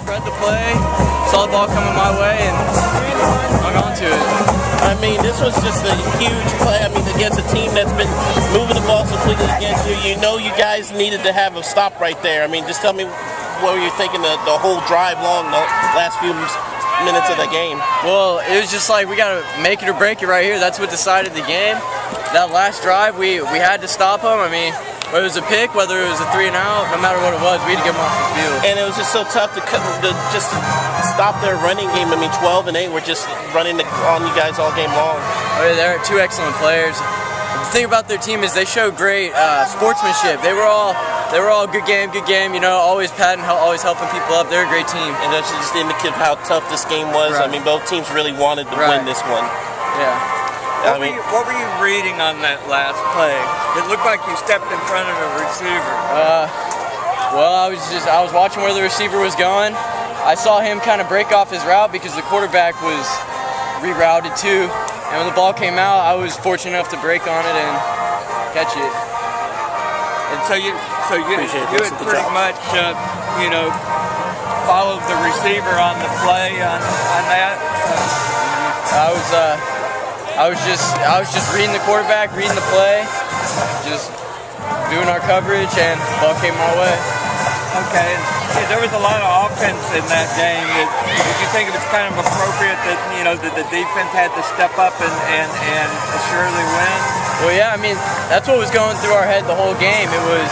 read the play, saw the ball coming my way, and hung on to it. I mean, this was just a huge play. I mean, against a team that's been moving the ball completely against you. You know you guys needed to have a stop right there. I mean, just tell me what were you thinking the whole drive long, the last few minutes of the game? Well, it was just like we got to make it or break it right here. That's what decided the game. That last drive, we had to stop them. I mean, whether it was a pick, whether it was a 3 and out, no matter what it was, we had to get them off the field. And it was just so tough to just stop their running game. I mean, 12 and 8 were just running on you guys all game long. Oh, yeah, they're two excellent players. The thing about their team is they show great sportsmanship. They were all good game, you know, always patting, always helping people up. They're a great team. And that's just indicative how tough this game was. Right. I mean, both teams really wanted to win this one. Yeah. What were you reading on that last play? It looked like you stepped in front of a receiver. Well, I was watching where the receiver was going. I saw him kind of break off his route because the quarterback was rerouted too. And when the ball came out, I was fortunate enough to break on it and catch it. And so you had pretty much, you know, followed the receiver on the play on that. I was just reading the quarterback, reading the play, just doing our coverage, and the ball came my way. Okay, there was a lot of offense in that game. Did you think it was kind of appropriate that, you know, that the defense had to step up and assuredly win? Well, yeah, I mean, that's what was going through our head the whole game. It was,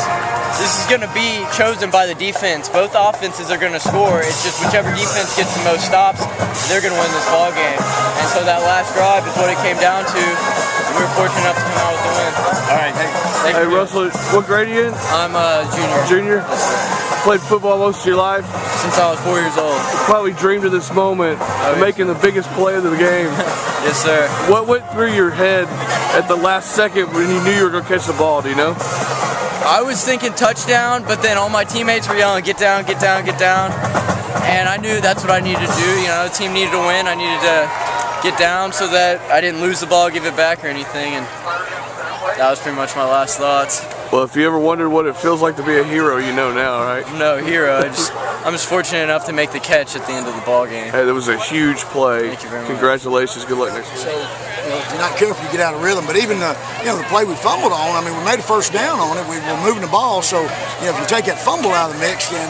this is going to be chosen by the defense. Both offenses are going to score. It's just whichever defense gets the most stops, they're going to win this ball game. And so that last drive is what it came down to. We were fortunate enough to come out with the win. All right, thank you. Hey, Russell, what grade are you in? I'm a junior. Junior? Yes, sir. Played football most of your life? Since I was 4 years old. Probably dreamed of this moment of making the biggest play of the game. Yes, sir. What went through your head at the last second when you knew you were going to catch the ball, do you know? I was thinking touchdown, but then all my teammates were yelling, get down, get down, get down. And I knew that's what I needed to do. You know, the team needed to win. I needed to get down so that I didn't lose the ball, give it back or anything. And that was pretty much my last thoughts. Well, if you ever wondered what it feels like to be a hero, you know now, right? No hero. I'm just fortunate enough to make the catch at the end of the ball game. Hey, that was a huge play. Thank you very much. Congratulations. Good luck next week. So, you know, if you're not careful, you get out of rhythm. But even the play we fumbled on, I mean, we made a first down on it. We were moving the ball. So, you know, if you take that fumble out of the mix, then,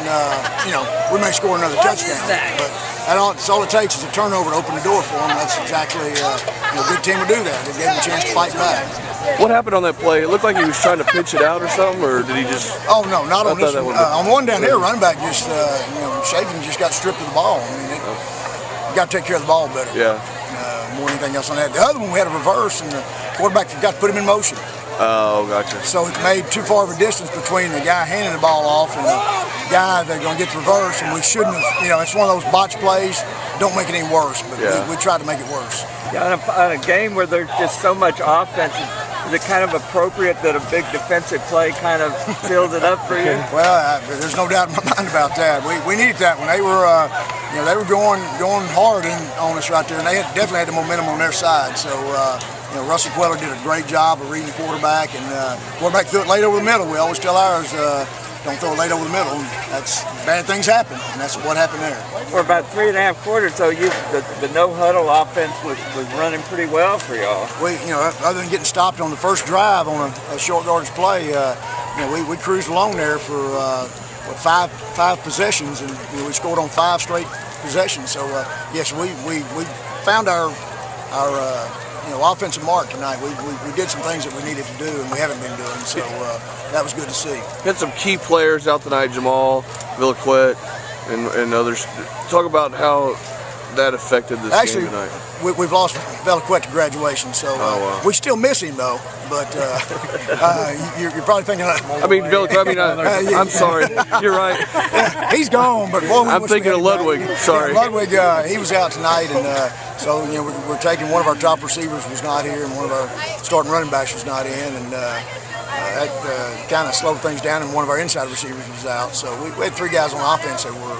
you know, we may score another touchdown. But that's all it takes is a turnover to open the door for them. That's exactly, a good team to do that. It gave them a chance to fight back. What happened on that play? It looked like he was trying to pitch it out or something, or did he just... Oh, no, not on this one. On one down here, running back just, Shaven just got stripped of the ball. I mean, you got to take care of the ball better. Yeah. More than anything else on that. The other one, we had a reverse, and the quarterback forgot to put him in motion. Oh, gotcha. So it made too far of a distance between the guy handing the ball off and the guy that's going to get the reverse, and we shouldn't have, it's one of those botch plays. Don't make it any worse, but we tried to make it worse. Yeah, on a game where there's just so much offense, is it kind of appropriate that a big defensive play kind of fills it up for you? Well, there's no doubt in my mind about that. We needed that when they were, they were going hard on us right there, and they definitely had the momentum on their side. So, Russell Queller did a great job of reading the quarterback, and quarterback threw it late over the middle. We always tell ours, don't throw it late over the middle. That's bad things happen, and that's what happened there. For about 3.5 quarters, so the no huddle offense was running pretty well for y'all. Other than getting stopped on the first drive on a short yardage play, we cruised along there for five possessions, and we scored on 5 straight possessions. So yes, we found our offensive mark tonight. We did some things that we needed to do and we haven't been doing, so that was good to see. We had some key players out tonight, Jamal, Villaquette, and others. Talk about how that affected this game tonight. We've lost Villaquette to graduation, so we still miss him though. But you're probably thinking. Villaquette. I'm sorry. You're right. He's gone, but boy, I'm thinking of Ludwig. Sorry. Yeah, Ludwig, he was out tonight, and so we're taking one of our top receivers was not here, and one of our starting running backs was not in, and that kind of slowed things down. And one of our inside receivers was out, so we had 3 guys on offense that were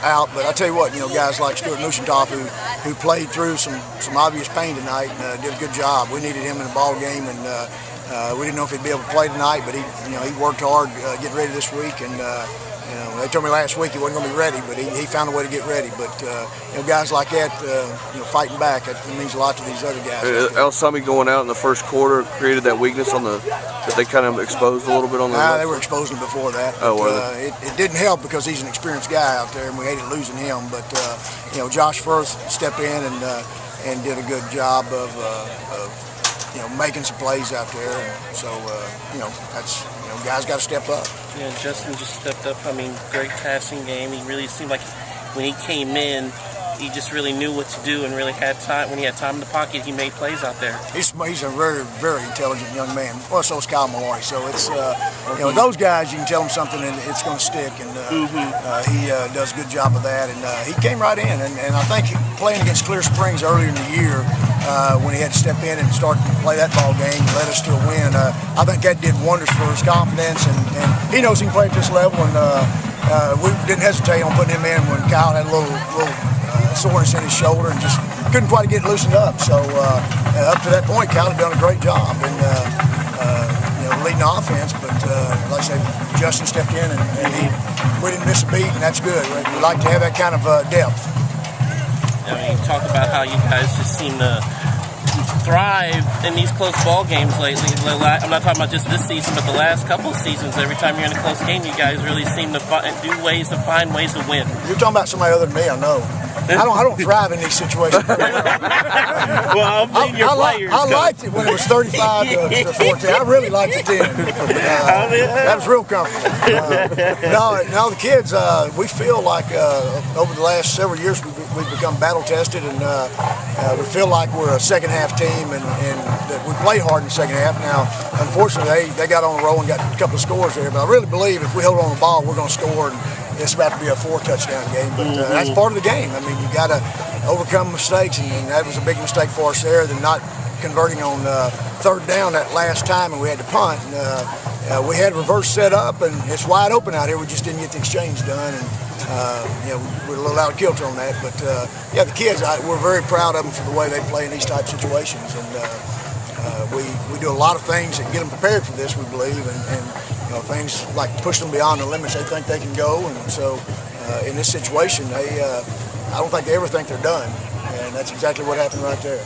out. But I tell you what, guys like Stuart Nushentoff who played through some obvious pain tonight and did a good job. We needed him in the ball game, and We didn't know if he'd be able to play tonight, but he worked hard getting ready this week, and they told me last week he wasn't going to be ready, but he found a way to get ready. But guys like that, fighting back, it means a lot to these other guys. Al-Sami going out in the first quarter created that weakness that they kind of exposed a little bit on the. They were exposing him before that. It didn't help because he's an experienced guy out there, and we hated losing him. But Josh Firth stepped in and did a good job of making some plays out there. And so that's guys got to step up. Yeah, Justin just stepped up. I mean, great passing game. He really seemed like when he came in, he just really knew what to do and really had time. When he had time in the pocket, he made plays out there. He's a very, very intelligent young man. Well, so is Kyle Malloy. So it's those guys, you can tell them something and it's going to stick. And he does a good job of that. And he came right in. And I think playing against Clear Springs earlier in the year, when he had to step in and start to play that ball game, led us to a win. I think that did wonders for his confidence. And he knows he can play at this level. And we didn't hesitate on putting him in when Kyle had a little soreness in his shoulder and just couldn't quite get loosened up. So up to that point, Kyle had done a great job in leading the offense. But like I said, Justin stepped in and we didn't miss a beat, and that's good. We like to have that kind of depth. I mean, talk about how you guys just seem to thrive in these close ball games lately. I'm not talking about just this season, but the last couple of seasons. Every time you're in a close game, you guys really seem to find ways to win. You're talking about somebody other than me, I know. I don't thrive in these situations. Well, I liked it when it was 35 to 14. I really liked it then. That was real comfortable. No, the kids, we feel like over the last several years we've become battle tested, and we feel like we're a second half team, and that we play hard in the second half. Now, unfortunately, they got on a roll and got a couple of scores there, but I really believe if we hold on the ball, we're going to score. And it's about to be a 4-touchdown game, but that's part of the game. I mean, you got to overcome mistakes, and that was a big mistake for us there, than not converting on third down that last time, and we had to punt. And, we had reverse set up, and it's wide open out here. We just didn't get the exchange done, and we're a little out of kilter on that. But the kids, we're very proud of them for the way they play in these type situations, and we do a lot of things that get them prepared for this, we believe, and things like push them beyond the limits they think they can go. And so in this situation, I don't think they ever think they're done, and that's exactly what happened right there.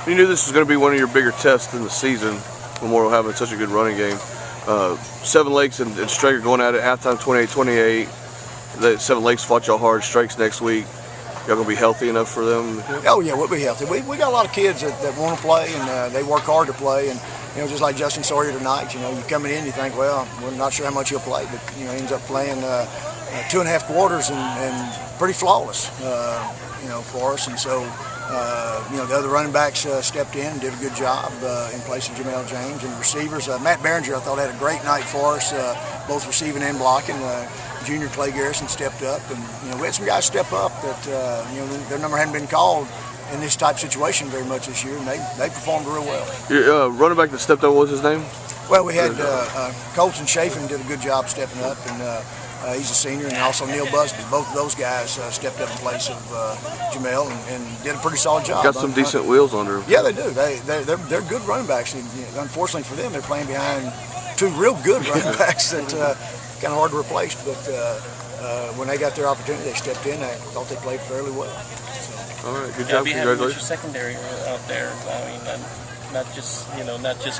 You knew this was going to be one of your bigger tests in the season, Memorial having such a good running game. Seven Lakes and Straker going at it halftime 28-28. Seven Lakes fought y'all hard. Strikes next week. Y'all gonna be healthy enough for them? Oh yeah, we'll be healthy. We got a lot of kids that want to play, and they work hard to play. And just like Justin Sawyer tonight, you coming in, you think, well, we're not sure how much he'll play, but he ends up playing 2.5 quarters and pretty flawless, for us. And so the other running backs stepped in and did a good job in place of Jamel James, and receivers. Matt Behringer, I thought, had a great night for us, both receiving and blocking. Junior Clay Garrison stepped up, and we had some guys step up that their number hadn't been called in this type of situation very much this year, and they performed real well. Your running back that stepped up, what was his name? Well, we had Colton Chafin did a good job stepping up, and he's a senior, and also Neil Busby. Both of those guys stepped up in place of Jamel and did a pretty solid job. Got some decent wheels under them. Yeah, they do. They're good running backs. And, unfortunately for them, they're playing behind two real good running backs that kind of hard to replace. But when they got their opportunity, they stepped in. I thought they played fairly well. So. All right, good job. Congratulations. Your secondary out there. I mean, not just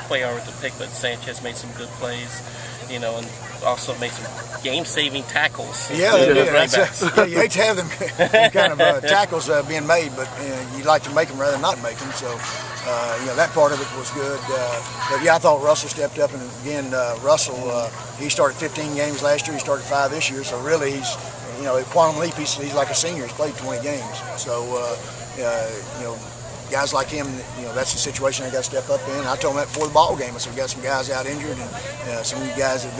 Cuellar with the pick, but Sanchez made some good plays. And also made some game-saving tackles. Yeah, they did. You hate to have them kind of tackles being made, but you'd like to make them rather than not make them. So, that part of it was good. But yeah, I thought Russell stepped up, and again, Russell, he started 15 games last year. He started 5 this year. So really, he's, at Quantum Leap, he's like a senior. He's played 20 games. So, guys like him, that's the situation they got to step up in. I told him that before the ball game. I said, we got some guys out injured, and some of you guys have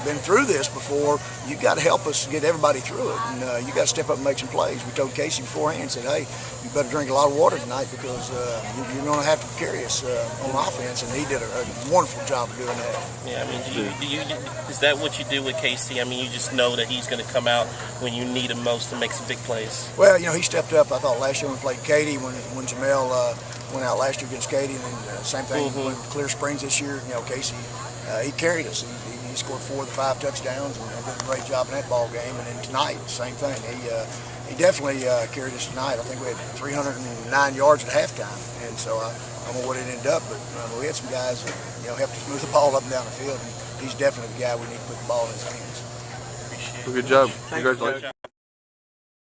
been through this before. You got to help us get everybody through it, and you got to step up and make some plays. We told Casey beforehand, said, hey, you better drink a lot of water tonight because you're going to have to carry us on offense, and he did a wonderful job of doing that. Yeah, I mean, is that what you do with Casey? I mean, you just know that he's going to come out when you need him most to make some big plays. Well, he stepped up. I thought last year when we played Katy, when Jamel went out last year against Katy, and then same thing with Clear Springs this year. You know, Casey, he carried us. He scored 4 of the 5 touchdowns and did a great job in that ball game. And then tonight, same thing. He definitely carried us tonight. I think we had 309 yards at halftime, and so I don't know what it ended up, but we had some guys that helped us move the ball up and down the field. And he's definitely the guy we need to put the ball in his hands. Well, good job. Congratulations.